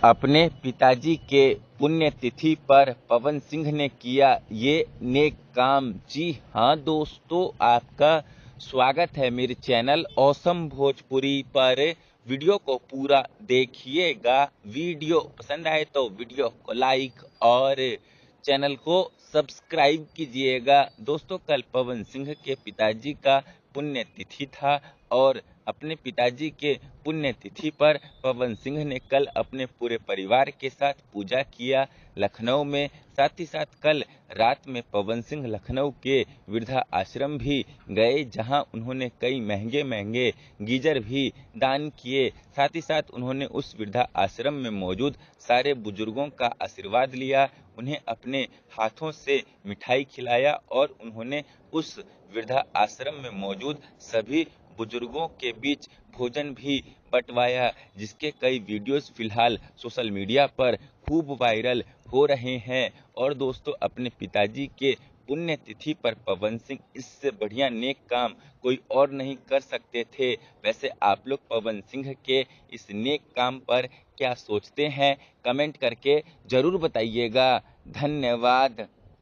अपने पिताजी के पुण्यतिथि पर पवन सिंह ने किया ये नेक काम। जी हाँ दोस्तों, आपका स्वागत है मेरे चैनल ऑसम भोजपुरी पर। वीडियो को पूरा देखिएगा। वीडियो पसंद आए तो वीडियो को लाइक और चैनल को सब्सक्राइब कीजिएगा। दोस्तों, कल पवन सिंह के पिताजी का पुण्यतिथि था और अपने पिताजी के पुण्यतिथि पर पवन सिंह ने कल अपने पूरे परिवार के साथ पूजा किया लखनऊ में। साथ ही साथ कल रात में पवन सिंह लखनऊ के वृद्धा आश्रम भी गए, जहां उन्होंने कई महंगे महंगे गीजर भी दान किए। साथ ही साथ उन्होंने उस वृद्धा आश्रम में मौजूद सारे बुजुर्गों का आशीर्वाद लिया, उन्हें अपने हाथों से मिठाई खिलाया और उन्होंने उस वृद्धा आश्रम में मौजूद सभी बुजुर्गों के बीच भोजन भी बंटवाया, जिसके कई वीडियोस फिलहाल सोशल मीडिया पर खूब वायरल हो रहे हैं। और दोस्तों, अपने पिताजी के पुण्यतिथि पर पवन सिंह इससे बढ़िया नेक काम कोई और नहीं कर सकते थे। वैसे आप लोग पवन सिंह के इस नेक काम पर क्या सोचते हैं, कमेंट करके जरूर बताइएगा। धन्यवाद।